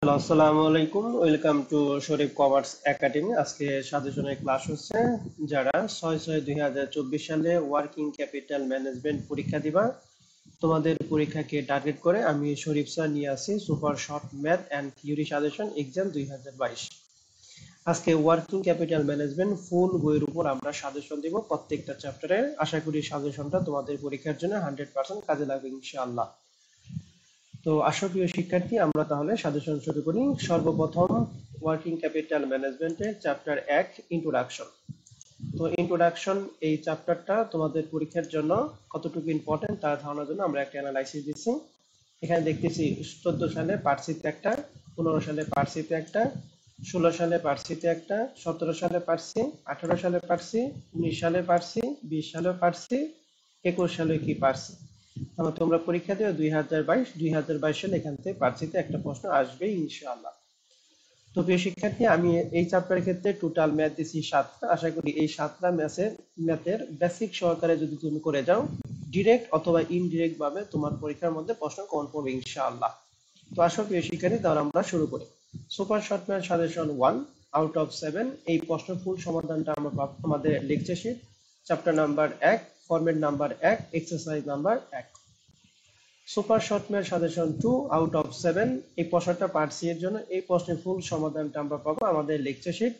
Hello, আসসালামু আলাইকুম। Welcome to Sharif commerce academy. আজকে সাজেশনের ক্লাস হচ্ছে। যারা 6/6/2024 সালে ওয়ার্কিং ক্যাপিটাল ম্যানেজমেন্ট পরীক্ষা দিবা, তোমাদের পরীক্ষাকে টার্গেট করে আমি শরীফ স্যার নিয়ে আসি super short math and theory suggestion exam 2022। আজকে ওয়ার্কিং ক্যাপিটাল ম্যানেজমেন্ট ফুল বইয়ের উপর আমরা সাজেশন দিব প্রত্যেকটা চ্যাপ্টারে। আশা করি সাজেশনটা তোমাদের পরীক্ষার জন্য 100% কাজে লাগবে ইনশাআল্লাহ। তো আসো প্রিয় শিক্ষার্থী, আমরা তাহলে সাজেশন শুরু করি। সর্বপ্রথম ওয়ার্কিং ক্যাপিটাল ম্যানেজমেন্টের চ্যাপ্টার 1 ইন্ট্রোডাকশন। তো ইন্ট্রোডাকশন এই চ্যাপ্টারটা তোমাদের পরীক্ষার জন্য কতটুকু ইম্পর্টেন্ট তার ধারণার জন্য আমরা একটা অ্যানালাইসিস দিচ্ছি। এখানে দেখতেছি 14 সালে পার্সিতে একটা, 15 সালে পার্সিতে একটা, 16 সালে পার্সিতে একটা, 17 সালে পার্সি, 18 সালে পার্সি, 19 সালে পার্সি, 20 সালে পার্সি, 21 সালে কি পার্সি। তোমরা পরীক্ষা দিও 2022 সালে এখান থেকে পার্সিতে একটা প্রশ্ন আসবে ইনশাআল্লাহ। তো প্রিয় শিক্ষার্থী, আমি এই চ্যাপ্টারের ক্ষেত্রে টোটাল ম্যাথ দিচ্ছি 7টা। আশা করি এই 7টা ম্যাথের বেসিক সহকারে যদি তুমি করে যাও, ডিরেক্ট অথবা ইনডিরেক্ট ভাবে তোমার পরীক্ষার মধ্যে প্রশ্ন কমন পড়বে ইনশাআল্লাহ। তো আসো প্রিয় শিক্ষার্থী, তাহলে আমরা শুরু করি। Super short math suggestion 1 out of 7 এই প্রশ্ন ফুল সমাধানটা আমরা পাবো আমাদের lecture sheet chapter number 1 format number 1 exercise number 1। Super short math suggestion 2 out of 7 এই প্রশ্নটা পার্ট সি এর জন্য। এই প্রশ্নের ফুল সমাধানটা আমরা পাবো আমাদের lecture sheet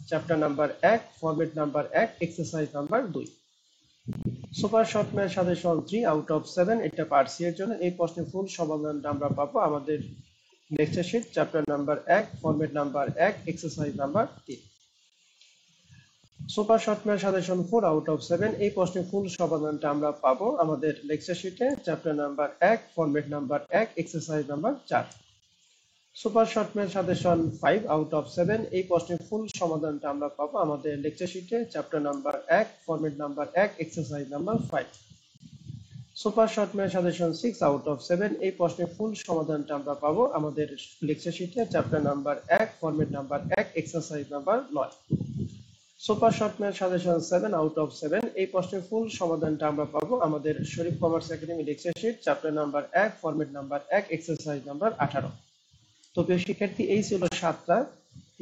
chapter number 1 format number 1 exercise number 2। Super short math suggestion 3 out of 7 এটা পার্ট সি এর জন্য। এই প্রশ্নের ফুল সমাধানটা আমরা পাবো আমাদের lecture sheet chapter number 1 format number 1 exercise number 3। Super short math suggestion 4 out of 7 এই প্রশ্নের ফুল সমাধানটা আমরা পাবো আমাদের লেকচার শিটে chapter number 1 format number 1 exercise number 4। Super short math suggestion 5 out of 7 এই প্রশ্নের ফুল সমাধানটা আমরা পাবো আমাদের লেকচার শিটে chapter number 1 format number 1 exercise number 5। Super short math suggestion 6 out of 7 এই প্রশ্নের ফুল সমাধানটা আমরা পাবো আমাদের লেকচার শিটে chapter number 1 format number 1 exercise number 9। Super short math suggestion 7 out of 7 এই প্রশ্নের ফুল সমাধানটা আমরা পাবো আমাদের Sharif commerce academy lecture sheet chapter number 1 format number 1 exercise number 18। তো প্রিয় শিক্ষার্থী, এই ছিল 7টা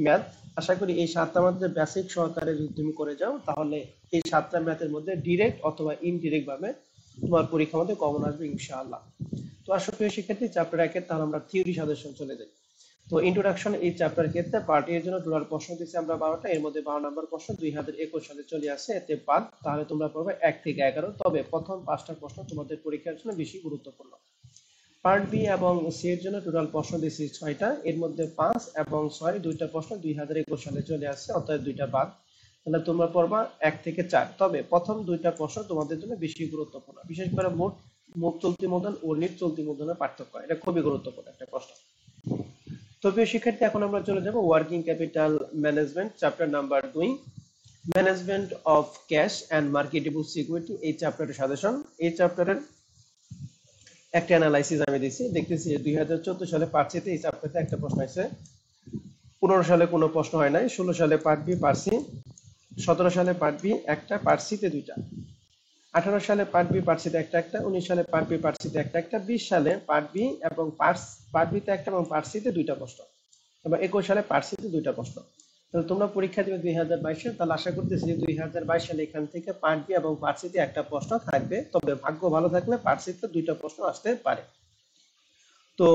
ম্যাথ। আশা করি এই 7টা মধ্যে বেসিক সহকারে যদি তুমি করে যাও, তাহলে এই 7টা ম্যাথের মধ্যে ডিরেক্ট অথবা ইনডিরেক্ট ভাবে তোমার পরীক্ষার মধ্যে কমন আসবে ইনশাআল্লাহ। তো আসলে প্রিয় শিক্ষার্থী, চ্যাপ্টার 1 এর তাহলে আমরা থিওরি সাজেশন চলে যাই। তো ইন্ট্রোডাকশন এই চ্যাপ্টার ক্ষেত্রে পার্ট এর জন্য টোটাল প্রশ্ন দিচ্ছি আমরা 12টা। এর মধ্যে 12 নম্বর প্রশ্ন 2021 সালে চলে আসে, এতে বাদ। তাহলে তোমরা পাবে 1 থেকে 11। তবে প্রথম 5টা প্রশ্ন তোমাদের পরীক্ষার জন্য বেশি গুরুত্বপূর্ণ। পার্ট বি এবং সি এর জন্য টোটাল প্রশ্ন দিচ্ছি 6টা। এর মধ্যে 5 এবং 6 দুইটা প্রশ্ন 2021 সালে চলে আসছে, অর্থাৎ দুইটা বাদ। তাহলে তোমরা পড়বা 1 থেকে 4। তবে প্রথম দুইটা প্রশ্ন তোমাদের জন্য বেশি গুরুত্বপূর্ণ, বিশেষ করে মুখ চলতি মূলধন ও নিট চলতি মূলধনের পার্থক্য, এটা খুবই গুরুত্বপূর্ণ একটা প্রশ্ন। তো প্রিয় শিক্ষার্থী, এখন আমরা চলে যাব working capital management chapter number 2 management of cash and marketable security এই চ্যাপ্টারের সাজেশন। এই চ্যাপ্টারের একটা অ্যানালাইসিস আমি দিছি। দেখতেছি 2014 সালে পার্ট সিতে এই চ্যাপ্টারতে একটা প্রশ্ন আছে, 15 সালে কোনো প্রশ্ন হয় নাই, 16 সালে পার্ট বি পার্সি, 17 সালে পার্ট বি একটা, পার্ট সিতে দুইটা, 18 সালে পার্ট বি পার্ট সিতে একটা একটা, 19 সালে পার্ট বি পার্ট সিতে একটা একটা, 20 সালে পার্ট বি এবং পার্ট বিতে একটা এবং পার্ট সিতে দুইটা প্রশ্ন, এবং 21 সালে পার্ট সিতে দুইটা প্রশ্ন। তাহলে তোমরা পরীক্ষা দিবে 2022 সালে, তাহলে আশা করতেছি যে 2022 সালে এখান থেকে পার্ট বি এবং পার্ট সিতে একটা প্রশ্ন থাকবে। তবে ভাগ্য ভালো থাকলে পার্ট সিতে দুইটা প্রশ্ন আসতে পারে। তো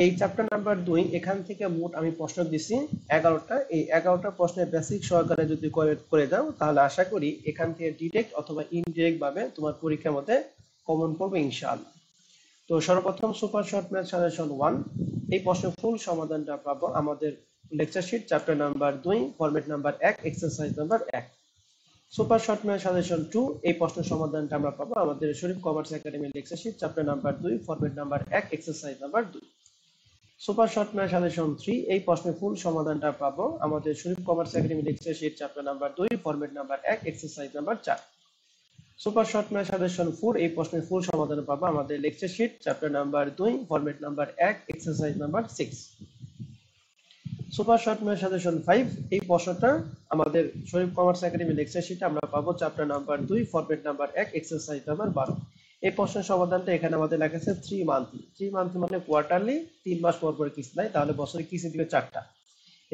এই চ্যাপ্টার নাম্বার 2 এখান থেকে মোট আমি প্রশ্ন দিছি 11টা। এই 11টা প্রশ্নের বেসিক সহকারে যদি করে দাও, তাহলে আশা করি এখান থেকে ডিরেক্ট অথবা ইনডিরেক্ট ভাবে তোমার পরীক্ষার মধ্যে কমন পড়বে ইনশাআল্লাহ। তো সর্বপ্রথম সুপার শর্ট ম্যাথ সাজেশন 1 এই প্রশ্নের ফুল সমাধানটা পাবো আমাদের lecture sheet chapter number 2 format number 1 exercise number 1। Super short math suggestion 2 এই প্রশ্নের সমাধানটা আমরা পাবো আমাদের Sharif commerce academy lecture sheet chapter number 2 format number 1 exercise number 2। Super short math suggestion 3 এই প্রশ্নের ফুল সমাধানটা পাবো আমাদের Sharif commerce academy lecture sheet chapter number 2 format number 1 exercise number 4। Super short math suggestion 4 এই প্রশ্নের ফুল সমাধান পাবো আমাদের lecture sheet chapter number 2 format number 1 exercise number 6। Super short math suggestion 5 এই প্রশ্নটা আমাদের শরীফ কমার্স একাডেমি লেকচার শিটে আমরা পাবো chapter number 2 format number 1 exercise number 12। এই প্রশ্নের সমাধানটা এখানে আমাদের লেখা আছে 3 মান্থলি। 3 মান্থলি মানে কোয়ার্টারলি, 3 মাস পর পর কিস্তি দেয়, তাহলে বছরে কিস্তি দিবে 4টা।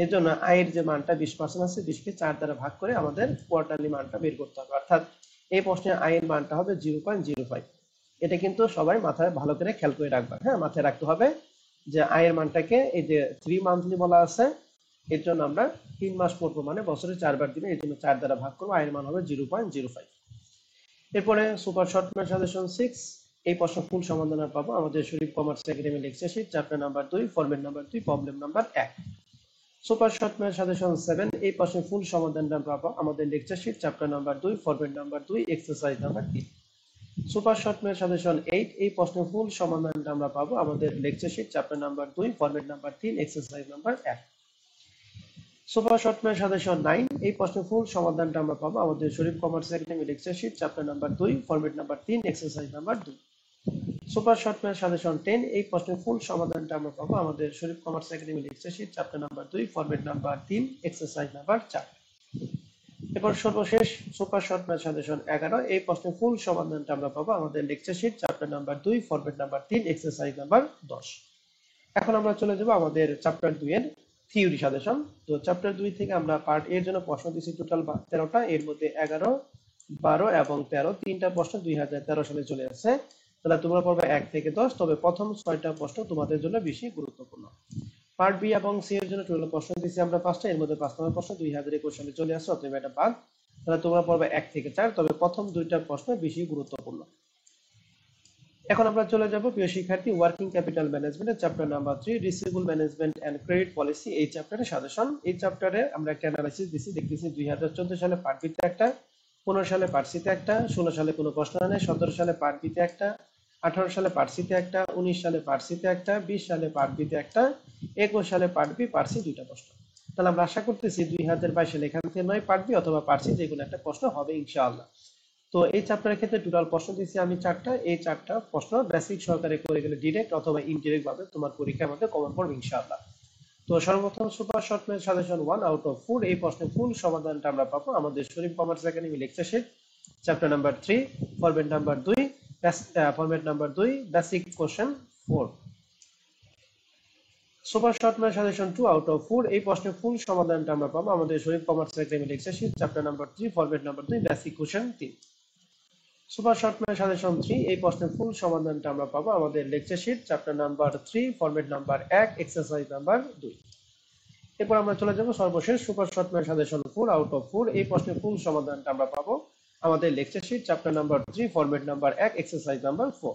এর জন্য আয়ের যে মানটা 20% আছে 20 কে 4 দ্বারা ভাগ করে আমাদের কোয়ার্টারলি মানটা বের করতে হবে। অর্থাৎ এই প্রশ্নে আয়ের মানটা হবে 0.05। এটা কিন্তু সবাই মাথায় ভালো করে খেয়াল করে রাখবা। হ্যাঁ, মাথায় রাখতে হবে যে আয়ের মানটাকে এই যে 3 মান্থলি বলা আছে, এর জন্য আমরা 3 মাস পর পর মানে বছরে 4 বার দিবে, এর জন্য 4 দ্বারা ভাগ করব, আয়ের মান হবে 0.05। এরপরে সুপার শর্ট ম্যাথ সাজেশন 6, এই প্রশ্ন ফুল সমাধান পাবো আমাদের Sharif commerce academy lecture sheet chapter number 2 format number 2 problem number 1। Super short math suggestion 7, এই প্রশ্নের ফুল সমাধানটা পাবো আমাদের lecture sheet chapter number 2 format number 2 exercise number 3। Super short math suggestion 8, এই প্রশ্নের ফুল সমাধানটা আমরা পাবো আমাদের lecture sheet chapter number 2 format number 3 exercise number 1। Super short math suggestion 9, এই প্রশ্নের ফুল সমাধানটা আমরা পাবো আমাদের Sharif commerce academy lecture sheet chapter number 2 format number 3 exercise number 2। Super short math suggestion 10, এই প্রশ্নের ফুল সমাধানটা আমরা পাবো আমাদের Sharif commerce academy lecture sheet chapter number 2 format number 3 exercise number 4। এরপর সর্বশেষ সুপার শর্ট ম্যাথ সাজেশন 11, এই প্রশ্নের ফুল সমাধানটা আমরা পাবো আমাদের lecture sheet chapter number 2 format number 3 exercise number 10। এখন আমরা চলে যাব আমাদের চ্যাপ্টার 2 এর থিওরি সাজেশন। তো চ্যাপ্টার 2 থেকে আমরা পার্ট এর জন্য প্রশ্ন দিয়েছি টোটাল 13টা, এর মধ্যে 11, 12 এবং 13 তিনটা প্রশ্ন 2013 সালে চলে আসছে। তাহলে তোমরা পড়বে 1 থেকে 10, তবে প্রথম 6টা প্রশ্ন তোমাদের জন্য বেশি গুরুত্বপূর্ণ। পার্ট বি এবং সি এর জন্য টোটাল প্রশ্ন দিয়েছি আমরা 5টা, এর মধ্যে 5 নম্বর প্রশ্ন 2021 সালে চলে আসছে, অতএব এটা বাদ। তাহলে তোমরা পড়বে 1 থেকে 4, তবে প্রথম 2টা প্রশ্ন বেশি গুরুত্বপূর্ণ। এখন আমরা চলে যাব প্রিয় শিক্ষার্থী ওয়ার্কিং ক্যাপিটাল ম্যানেজমেন্টের chapter number 3 receivable management and credit policy, এই চ্যাপ্টারের সাজেশন। এই চ্যাপ্টারে আমরা একটা অ্যানালাইসিস দিছি, দেখতেছি 2014 সালে পার্ট বিতে একটা, 15 সালে পার্ট সিতে একটা, 16 সালে কোনো প্রশ্ন নেই, 17 সালে পার্ট বিতে একটা, 18 সালে পার্ট সিতে একটা, 19 সালে পার্ট সিতে একটা, 20 সালে পার্ট বিতে একটা, 21 সালে পার্ট বি পার্ট সি 2টা প্রশ্ন। তাহলে আমরা আশা করতেছি 2022 সালে এখান থেকে নয় পার্ট বি অথবা পার্ট সি যে কোনো একটা প্রশ্ন হবে ইনশাআল্লাহ। তো এই চ্যাপ্টারের ক্ষেত্রে টোটাল প্রশ্ন দিয়েছি আমি 4টা, এই 4টা প্রশ্ন বেসিক সহকারে করে গেলে ডিরেক্ট অথবা ইনডিরেক্ট ভাবে তোমার পরীক্ষার মধ্যে কমন পড়বে ইনশাআল্লাহ। তো সর্বপ্রথম super short math suggestion 1 out of 4, এই প্রশ্নের ফুল সমাধানটা আমরা পাবো আমাদের Sharif commerce academy lecture sheet chapter number 3 format number 2 basic question 4। Super short math suggestion 2 out of 4, এই প্রশ্নের ফুল সমাধানটা আমরা পাবো আমাদের Sharif commerce academy lecture sheet chapter number 3 format number 2 basic question 3। Super short math suggestion 3, এই প্রশ্নের full সমাধানটা আমরা পাবো আমাদের lecture sheet chapter number 3 format number 1 exercise number 2। এরপর আমরা চলে যাব সর্বশেষ super short math suggestion 4 out of 4, এই প্রশ্নের ফুল সমাধানটা আমরা পাবো আমাদের lecture sheet chapter number 3 format number 1 exercise number 4।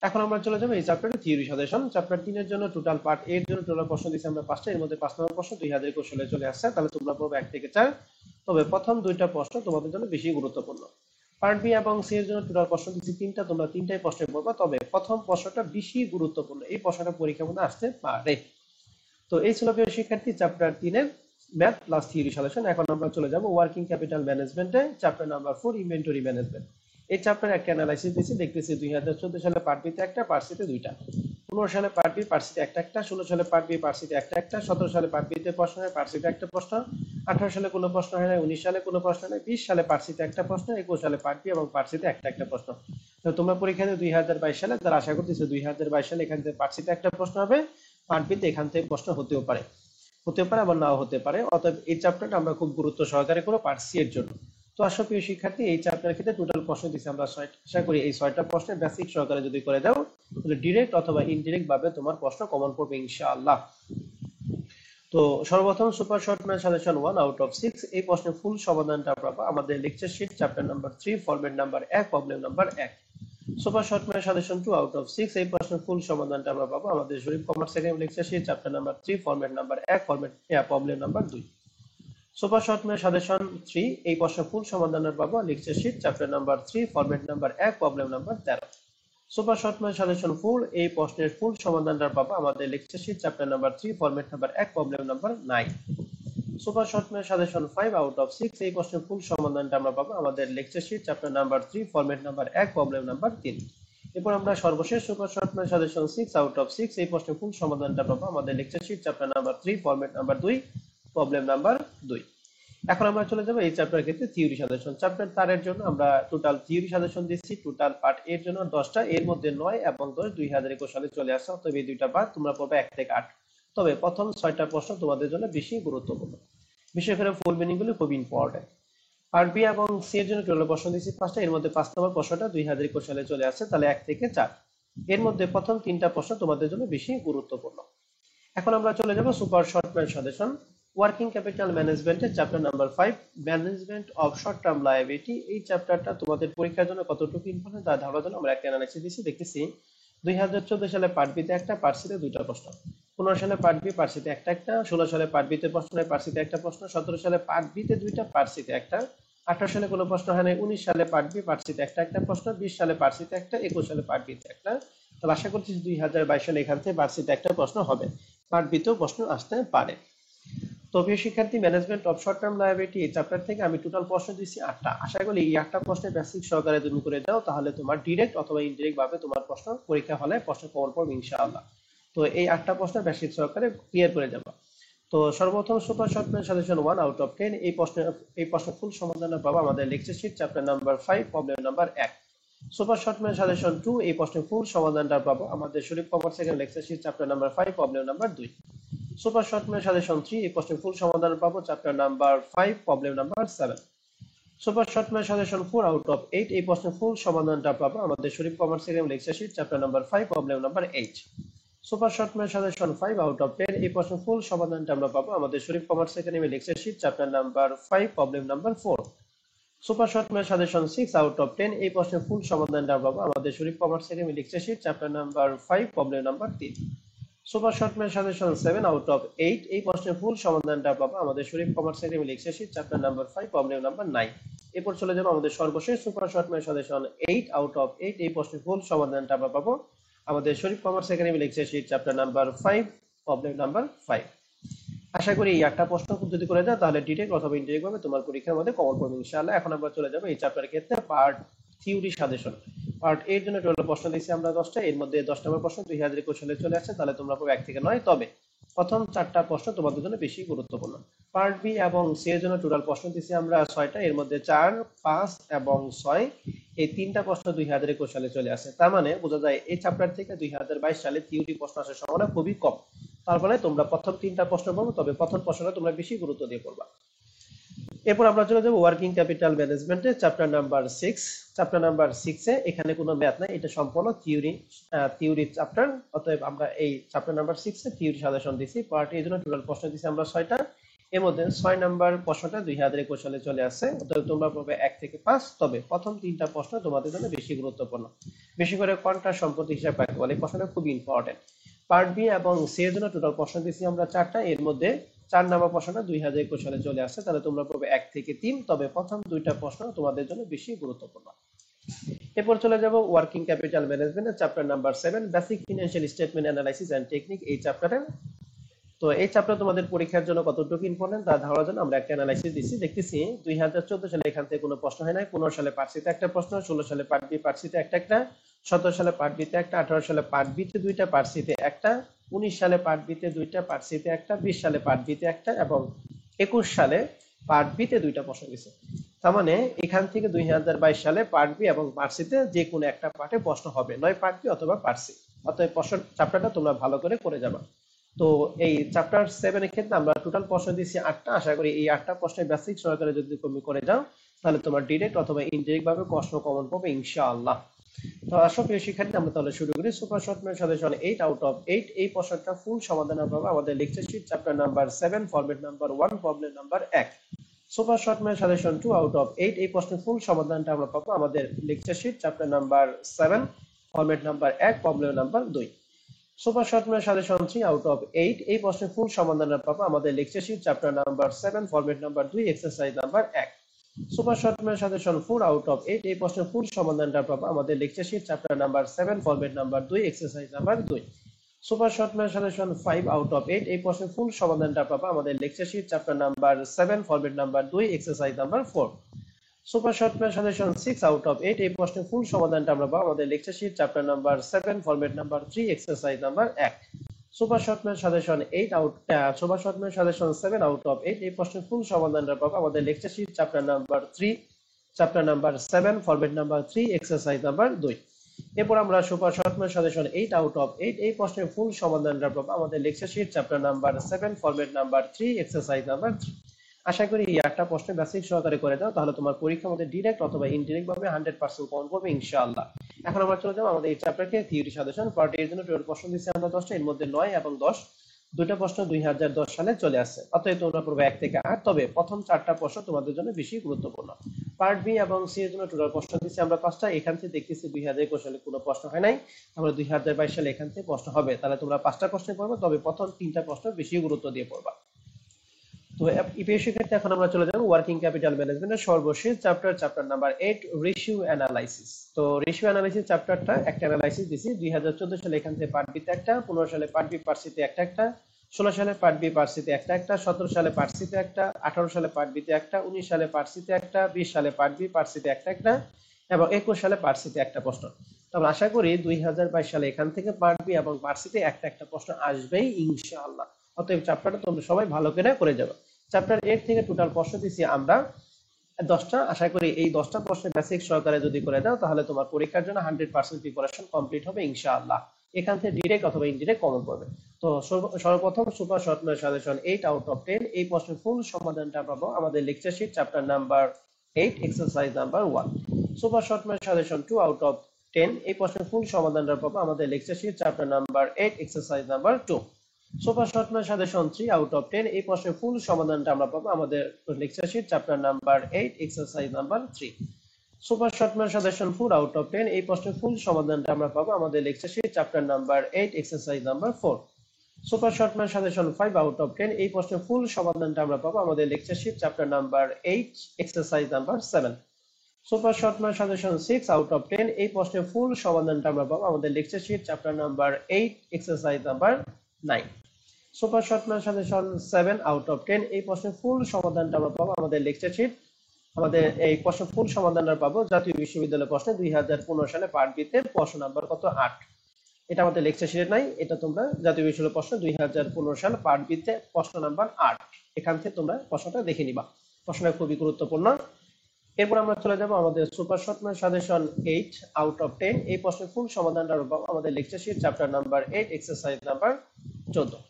এখন আমরা চলে যাব এই চ্যাপ্টারের থিওরি সাজেশন। চ্যাপ্টার 3 এর জন্য টোটাল পার্ট এর জন্য টোটাল প্রশ্ন দিয়েছি আমরা 5টা, এর মধ্যে 5 নম্বর প্রশ্ন 2021 সালে চলে আসছে, তাহলে তোমরা পড়বে 1 থেকে 4, তবে প্রথম 2টা প্রশ্ন তোমাদের জন্য বেশি গুরুত্বপূর্ণ। পার্ট বি এবং সি এর জন্য টোটাল প্রশ্ন দিচ্ছি 3টা, তোমরা 3টাই প্রশ্নে পড়বা, তবে প্রথম প্রশ্নটা বেশি গুরুত্বপূর্ণ, এই প্রশ্নটা পরীক্ষার মধ্যে আসতে পারে। তো এই ছিল প্রিয় শিক্ষার্থী চ্যাপ্টার 3 এর ম্যাথ প্লাস থিওরি সলিউশন। এখন আমরা চলে যাব ওয়ার্কিং ক্যাপিটাল ম্যানেজমেন্টে চ্যাপ্টার নাম্বার 4 ইনভেন্টরি ম্যানেজমেন্ট। এই চ্যাপ্টারে একটা অ্যানালাইসিস দিয়েছি, দেখতেছি 2014 সালে পার্ট বিতে একটা, পার্ট সিতে 2টা, 15 সালে পার্ট বি পার্ট সিতে একটা একটা, 16 সালে পার্ট বি পার্ট সিতে একটা একটা, 17 সালে পার্ট বিতে প্রশ্ন হয়, পার্ট সিতে একটা প্রশ্ন, 18 সালে কোনো প্রশ্ন হয় না, 19 সালে কোনো প্রশ্ন নেই, 20 সালে পার্ট সিতে একটা প্রশ্ন, 21 সালে পার্ট বি এবং পার্ট সিতে একটা একটা প্রশ্ন। তো তোমরা পরীক্ষা দিও 2022 সালে, তারা আশা করতেছে 2022 সালে এখান থেকে পার্ট সিতে একটা প্রশ্ন হবে, পার্ট বিতে এখান থেকে প্রশ্ন হতেও পারে আবার নাও হতে পারে। অতএব এই চ্যাপ্টারটা আমরা খুব গুরুত্ব সহকারে করব পার্ট সি এর জন্য। তো আসো প্রিয় শিক্ষার্থী, এই চ্যাপ্টারের ক্ষেত্রে টোটাল প্রশ্ন দিয়েছি আমরা 6টা, আশা করি এই 6টা প্রশ্নের বেসিক সহকারে যদি করে দাও তাহলে ডিরেক্ট অথবা ইনডিরেক্ট ভাবে তোমার প্রশ্ন কমন পড়বে ইনশাআল্লাহ। তো সর্বপ্রথম super short math suggestion 1 out of 6, এই প্রশ্নের ফুল সমাধানটা পাবো আমাদের lecture sheet chapter number 3 format number 1 problem number 1। Super short math suggestion 2 out of 6, এই প্রশ্নের ফুল সমাধানটা আমরা পাবো আমাদের Sharif commerce academy lecture sheet chapter number 3 format number 1 format problem number 2। Super short math suggestion 3, এই প্রশ্নের ফুল সমাধান পাবো lecture sheet chapter number 3 format number 1 problem number 13। Super short math suggestion 4, এই প্রশ্নের ফুল সমাধানটা পাবো আমাদের lecture sheet chapter number 3 format number 1 problem number 9। Super short math suggestion 5 out of 6, এই প্রশ্নের ফুল সমাধানটা আমরা পাবো আমাদের lecture sheet chapter number 3 format number 1 problem number 3। এরপর আমরা সর্বশেষ super short math suggestion 6 out of 6, এই প্রশ্নের ফুল সমাধানটা পাবো আমাদের lecture sheet chapter number 3 format number 2 problem number 2। এখন আমরা চলে যাবো এই চ্যাপ্টার ক্ষেত্রে থিওরি সাজেশন। চ্যাপ্টার তারের জন্য আমরা টোটাল থিওরি সাজেশন দিচ্ছি টোটাল পার্ট এর জন্য 10টা, এর মধ্যে 9 এবং 10 2021 সালে চলে আসছে, তবে এই দুইটা বাদ তোমরা পাবে 1 থেকে 8। তবে প্রথম 6টা প্রশ্ন তোমাদের জন্য বেশি গুরুত্বপূর্ণ, বিশেষ করে ফুল মিনিং গুলো খুব ইম্পর্টেন্ট। পার্ট বি এবং সি এর জন্য টোটাল প্রশ্ন দিচ্ছি 5টা, এর মধ্যে 5 নম্বর প্রশ্নটা 2021 সালে চলে আসছে, তাহলে 1 থেকে 4। এর মধ্যে প্রথম 3টা প্রশ্ন তোমাদের জন্য বেশি গুরুত্বপূর্ণ। এখন আমরা চলে যাব সুপার শর্টম্যান সাজেশন ওয়ার্কিং ক্যাপিটাল ম্যানেজমেন্টের chapter number 5 management of short term liability. এই চ্যাপ্টারটা তোমাদের পরীক্ষার জন্য কতটুকু ইম্পর্টেন্ট তা ধারণার জন্য আমরা একটা অ্যানালাইসিস দিচ্ছি। দেখতেছি 2014 সালে পার্ট বিতে একটা, পার্ট সিতে দুইটা প্রশ্ন, 15 সালে পার্ট বি পার্ট সিতে একটা একটা, 16 সালে পার্ট বিতে প্রশ্ন নয়, পার্ট সিতে একটা প্রশ্ন, 17 সালে পার্ট বিতে দুইটা, পার্ট সিতে একটা, 18 সালে কোনো প্রশ্ন হয় নাই, 19 সালে পার্ট বি পার্ট সিতে একটা একটা প্রশ্ন, 20 সালে পার্ট সিতে একটা, 21 সালে পার্ট বিতে একটা। তো আশা করছি 2022 সালে এখান থেকে পার্ট সিতে একটা প্রশ্ন হবে, পার্ট বিতেও প্রশ্ন আসতে পারে। তো প্রিয় শিক্ষার্থী, management of short term liability এই চ্যাপ্টার থেকে আমি টোটাল প্রশ্ন দিচ্ছি 8টা। আশা করি এই 8টা প্রশ্নের বেসিক সহকারে তুমি করে দাও, তাহলে তোমার ডিরেক্ট অথবা ইনডিরেক্ট ভাবে তোমার প্রশ্ন পরীক্ষা হলে প্রশ্ন কমন পড়বে ইনশাআল্লাহ। তো এই 8টা প্রশ্ন বেসিক সহকারে ক্লিয়ার করে যাবা। তো সর্বপ্রথম সুপার শর্টম্যান সাজেশন 1 আউট অফ 10 এই প্রশ্ন ফুল সমাধান পাবো আমাদের lecture sheet chapter number 5 problem number 1। Super শর্টম্যান suggestion 2 এই প্রশ্নের ফুল সমাধানটা পাবো আমাদের Sharif commerce second lecture sheet chapter number 5 problem number 2। Super শর্টম্যান suggestion 3 এই প্রশ্নের ফুল সমাধান পাবো chapter number 5 problem number 7। Super শর্টম্যান suggestion 4 out of 8 এই প্রশ্নের ফুল সমাধানটা পাবো আমাদের Sharif commerce second lecture sheet chapter number 5 problem number 8। Super শর্টম্যান suggestion 5 out of 10 এই প্রশ্নের ফুল সমাধানটা আমরা পাবো আমাদের Sharif commerce academy lecture sheet chapter number 5 problem number 4। Super শর্টম্যান suggestion 6 out of 10 এই প্রশ্নের ফুল সমাধানটা পাবো আমাদের Sharif commerce academy lecture sheet chapter number 5 problem number 3। Super শর্টম্যান suggestion 7 out of 8 এই প্রশ্নের ফুল সমাধানটা পাবো আমাদের Sharif commerce academy lecture sheet chapter number 5 problem number 9। এরপর চলে যাবো আমাদের সর্বশেষ সুপার শর্টম্যান সাজেশন 8 আউট অফ 8 এই প্রশ্নের ফুল সমাধানটা আমরা পাবো আমাদের Sharif commerce academy lecture sheet chapter number 5 problem number 5। আশা করি এই 8টা প্রশ্ন যদি করে দাও তাহলে ডিরেক্ট অথবা ইনডিরেক্ট ভাবে তোমার পরীক্ষার মধ্যে কমন পড়বে ইনশাআল্লাহ। এখন আমরা চলে যাবো এই চ্যাপ্টারের ক্ষেত্রে পার্ট থিওরি সাজেশন। পার্ট এর জন্য টোটাল প্রশ্ন দিয়েছি আমরা 10টা, এর মধ্যে 10 নম্বর প্রশ্ন 2021 সালে চলে আসছে, তাহলে তোমরা পাবে 1 থেকে 9। তবে প্রথম 4টা প্রশ্ন তোমাদের জন্য বেশি গুরুত্বপূর্ণ। পার্ট বি এবং সি এর জন্য টোটাল প্রশ্ন দিয়েছি আমরা 6টা, এর মধ্যে 4, 5 এবং 6 এই 3টা প্রশ্ন 2021 সালে চলে আসে। তার মানে বোঝা যায় এই চ্যাপ্টার থেকে 2022 সালে থিওরি প্রশ্ন আসার সম্ভাবনা খুবই কম। তার ফলে তোমরা প্রথম 3টা প্রশ্ন পাবো, তবে প্রথম প্রশ্নটা তোমরা বেশি গুরুত্ব দিয়ে পড়বা। এরপর আমরা চলে যাবো ওয়ার্কিং ক্যাপিটাল ম্যানেজমেন্টে চ্যাপ্টার নাম্বার 6। চ্যাপ্টার নাম্বার 6 এ এখানে কোনো ম্যাথ নাই, এটা সম্পূর্ণ থিওরি চ্যাপ্টার। অতএব আমরা এই চ্যাপ্টার নাম্বার 6 এ থিওরি সাজেশন দিছি। পার্ট এর জন্য টোটাল প্রশ্ন দিছি আমরা 6টা, এর মধ্যে 6 নাম্বার প্রশ্নটা 2021 সালে চলে আসছে, অতএব তোমরা পাবে 1 থেকে 5। তবে প্রথম 3টা প্রশ্ন তোমাদের জন্য বেশি গুরুত্বপূর্ণ, বেশি করে কন্ট্রাস্ট সম্পত্তি হিসাব কাকে বলে, এই প্রশ্নটা খুব ইম্পর্টেন্ট। পার্ট বি এবং সি এর জন্য টোটাল প্রশ্ন দিছি আমরা 4টা, এর মধ্যে 4 নম্বর প্রশ্নটা 2021 সালে চলে আসছে, তাহলে তোমরা পাবে 1 থেকে 3। তবে প্রথম 2টা প্রশ্ন তোমাদের জন্য বেশি গুরুত্বপূর্ণ। এরপর চলে যাব ওয়ার্কিং ক্যাপিটাল ম্যানেজমেন্টের chapter number 7 basic financial statement analysis and technique এই চ্যাপ্টারে। তো এই চ্যাপ্টার তোমাদের পরীক্ষার জন্য কতটুকু ইম্পর্টেন্ট তা ধারণার জন্য আমরা একটা অ্যানালাইসিস দিচ্ছি। দেখতেছি 2014 সালে এখান থেকে কোনো প্রশ্ন হয় নাই, 15 সালে পার্ট সিতে একটা প্রশ্ন, 16 সালে পার্ট বি পার্ট সিতে একটা একটা, 17 সালে পার্ট বিতে একটা, 18 সালে পার্ট বিতে দুইটা, পার্ট সিতে একটা, 19 সালে পার্ট বিতে দুইটা, পার্ট সিতে একটা, 20 সালে পার্ট বিতে একটা এবং 21 সালে পার্ট বিতে দুইটা প্রশ্ন গেছে। তার মানে এখান থেকে 2022 সালে পার্ট বি এবং পার্ট সিতে যে কোনো একটা পার্টে প্রশ্ন হবে, নয় পার্ট বি অথবা পার্ট সি। অতএব প্রশ্ন চ্যাপ্টারটা তোমরা ভালো করে করে যাবা। তো এই চ্যাপ্টার 7 এর ক্ষেত্রে আমরা টোটাল প্রশ্ন দিয়েছি 8টা। আশা করি এই 8টা প্রশ্নের বেসিক সহকারে যদি তুমি করে যাও তাহলে তোমার ডিরেক্ট অথবা ইনডিরেক্ট ভাবে প্রশ্ন কমন পাবে ইনশাআল্লাহ। তো আসো প্রিয় শিক্ষার্থী, আমরা তাহলে শুরু করি। সুপার শর্টম্যান সাজেশন 8 আউট অফ 8 এই প্রশ্নটা ফুল সমাধান পাবো আমাদের lecture sheet chapter number 7 format number 1 problem number 1। Super শর্টম্যান suggestion 2 out of 8 এই প্রশ্নের ফুল সমাধানটা আমরা পাবো আমাদের lecture sheet chapter number 7 format number 1 problem number 2। Super শর্টম্যান suggestion 3 out of 8 এই প্রশ্নের ফুল সমাধানটা পাবো আমাদের lecture sheet chapter number 7 format number 2 exercise number 1। Super শর্টম্যান suggestion 4 out of 8 এই প্রশ্নের ফুল সমাধানটা পাবো আমাদের lecture sheet chapter number 7 format number 2 exercise number 2। Super শর্টম্যান suggestion 5 out of 8 এই প্রশ্নের ফুল সমাধানটা পাবো আমাদের lecture sheet chapter number 7 format number 2 exercise number 4। Super শর্টম্যান suggestion 6 out of 8 এই প্রশ্নের ফুল সমাধানটা আমরা পাবো আমাদের lecture sheet chapter number 7 format number 3 exercise number 1। Super শর্টম্যান suggestion 7 out of 8 এই প্রশ্নের ফুল সমাধানটা পাবো আমাদের lecture sheet chapter number 3 chapter number 7 format number 3 exercise number 2। এরপর আমরা সুপার শর্টম্যান সাজেশন 8 আউট অফ 8 এই প্রশ্নের ফুল সমাধানটা পাবো আমাদের lecture sheet chapter number 7 format number 3 exercise number 3। আশা করি এই একটা প্রশ্ন বেসিক সহকারে করে দাও, তাহলে তোমার পরীক্ষার মধ্যে ডিরেক্ট অথবা ইনডিরেক্ট ভাবে 100% কমন করবে ইনশাআল্লাহ। এখন আমরা চলে যাব আমাদের এই চ্যাপ্টারকে থিওরি সাজেশন পার্ট এর জন্য টোটাল প্রশ্ন দিচ্ছি আমরা 10টা, এর মধ্যে 9 এবং 10 দুইটা প্রশ্ন 2010 সালে চলে আসছে, অতএব তোমরা পড়বে 1 থেকে 8। তবে প্রথম 4টা প্রশ্ন তোমাদের জন্য বেশি গুরুত্বপূর্ণ। পার্ট বি এবং সি এর জন্য টোটাল প্রশ্ন দিচ্ছি আমরা 5টা। এখান থেকে দেখতেছি 2021 সালে কোনো প্রশ্ন হয় নাই, আমরা 2022 সালে এখান থেকে প্রশ্ন হবে, তাহলে তোমরা 5টা প্রশ্ন পড়বে, তবে প্রথম 3টা প্রশ্ন বেশি গুরুত্ব দিয়ে পড়বা। তো ইপিএসসি ক্ষেত্রে এখন আমরা চলে যাব ওয়ার্কিং ক্যাপিটাল ম্যানেজমেন্টের সর্বশেষ চ্যাপ্টার নাম্বার 8 রেশিও অ্যানালাইসিস। তো রেশিও অ্যানালাইসিস চ্যাপ্টারটা একটা অ্যানালাইসিস দিছি 2014 সালে এখান থেকে পার্ট বি তে একটা, 15 সালে পার্ট বি পার্ট সি তে একটা, 16 সালে পার্ট বি পার্ট সি তে একটা, 17 সালে পার্ট সি তে একটা, 18 সালে পার্ট বি তে একটা, 19 সালে পার্ট সি তে একটা, 20 সালে পার্ট বি পার্ট সি তে একটা এবং 21 সালে পার্ট সি তে একটা প্রশ্ন। তো আমরা আশা করি 2022 সালে এখান থেকে পার্ট বি এবং পার্ট সি তে একটা প্রশ্ন আসবেই ইনশাআল্লাহ। অতএব চ্যাপ্টারটা তোমরা সবাই ভালো করে যাবে। চ্যাপ্টার 8 থেকে টোটাল প্রশ্ন দিছি আমরা 10টা। আশা করি এই 10টা প্রশ্নের বেসিক সহকারে যদি করে দাও, তাহলে তোমার পরীক্ষার জন্য 100% প্রিপারেশন কমপ্লিট হবে ইনশাআল্লাহ। এখান থেকে ডিরেক্ট অথবা ইনডিরেক্ট কমন পড়বে। তো সর্বপ্রথম সুপার শর্টম্যান সাজেশন 8 আউট অফ 10 এই প্রশ্নের ফুল সমাধানটা পাবো আমাদের lecture sheet chapter number 8 exercise number 1। Super শর্টম্যান suggestion 2 out of 10 এই প্রশ্নের ফুল সমাধানটা পাবো আমাদের lecture sheet chapter number 8 exercise number 2। Super শর্টম্যান suggestion 3 out of 10 এই প্রশ্নের ফুল সমাধানটা আমরা পাবো আমাদের lecture sheet chapter number 8 exercise number 3। Super শর্টম্যান suggestion 4 out of 10 এই প্রশ্নের ফুল সমাধানটা আমরা পাবো আমাদের lecture sheet chapter number 8 exercise number 4। Super শর্টম্যান suggestion 5 out of 10 এই প্রশ্নের ফুল সমাধানটা আমরা পাবো আমাদের lecture sheet chapter number 8 exercise number 7। Super শর্টম্যান suggestion 6 out of 10 এই প্রশ্নের ফুল সমাধানটা আমরা পাবো আমাদের lecture sheet chapter number 8 exercise number 9। Super শর্টম্যান suggestion 7 out of 10 এই প্রশ্নের ফুল সমাধানটা আমরা পাবো আমাদের লেকচার শিট আমাদের এই প্রশ্নের ফুল সমাধানটা পাবো জাতীয় বিশ্ববিদ্যালয় প্রশ্নে 2015 সালে পার্ট বি তে প্রশ্ন নাম্বার কত 8। এটা আমাদের লেকচার শিটে নাই, এটা তোমরা জাতীয় বিশ্ববিদ্যালয় প্রশ্ন 2015 সাল পার্ট বি তে প্রশ্ন নাম্বার 8, এখান থেকে তোমরা প্রশ্নটা দেখে নিবা, প্রশ্নটা খুবই গুরুত্বপূর্ণ। এরপর আমরা চলে যাব আমাদের সুপার শর্টম্যান সাজেশন 8 আউট অফ 10 এই প্রশ্নের ফুল সমাধানটা পাবো আমাদের lecture sheet chapter number 8 exercise number 14।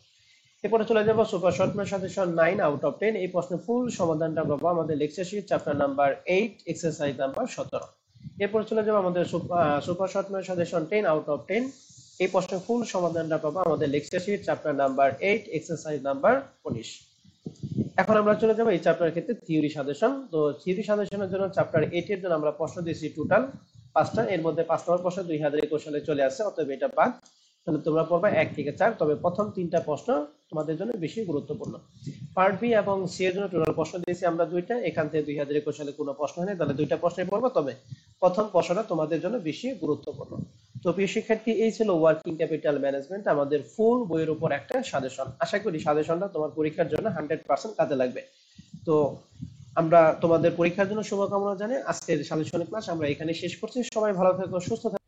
এরপরে চলে যাব সুপার শর্টম্যান সাজেশন 9 আউট অফ 10 এই প্রশ্নের ফুল সমাধানটা পাবো আমাদের lecture sheet chapter number 8 exercise number 17। এরপর চলে যাব আমাদের সুপার শর্টম্যান সাজেশন 10 আউট অফ 10 এই প্রশ্নের ফুল সমাধানটা পাবো আমাদের lecture sheet chapter number 8 exercise number 19। এখন আমরা চলে যাব এই চ্যাপ্টারের ক্ষেত্রে থিওরি সাজেশন। তো থিওরি সাজেশনের জন্য চ্যাপ্টার 8 এর জন্য আমরা প্রশ্ন দিয়েছি টোটাল 5টা, এর মধ্যে 5 নম্বর প্রশ্ন 2021 সালে চলে আসছে, অতএব এটা বাদ। তাহলে তোমরা পড়বা 1 থেকে 4, তবে প্রথম 3টা প্রশ্ন তোমাদের জন্য বেশি গুরুত্বপূর্ণ। পার্ট বি এবং সি এর জন্য টোটাল প্রশ্ন দিয়েছি আমরা 2টা, এখান থেকে 2021 সালে কোনো প্রশ্ন হয়নি, তাহলে 2টা প্রশ্নই পড়বা, তবে প্রথম প্রশ্নটা তোমাদের জন্য বেশি গুরুত্বপূর্ণ। তো প্রিয় শিক্ষার্থী, এই ছিল ওয়ার্কিং ক্যাপিটাল ম্যানেজমেন্ট আমাদের ফুল বইয়ের উপর একটা সাজেশন। আশা করি সাজেশনটা তোমার পরীক্ষার জন্য 100% কাজে লাগবে। তো আমরা তোমাদের পরীক্ষার জন্য শুভকামনা জানাই আজকের সাজেশনের ক্লাস আমরা এখানে শেষ করছি। সবাই ভালো থেকো, সুস্থ থাকো।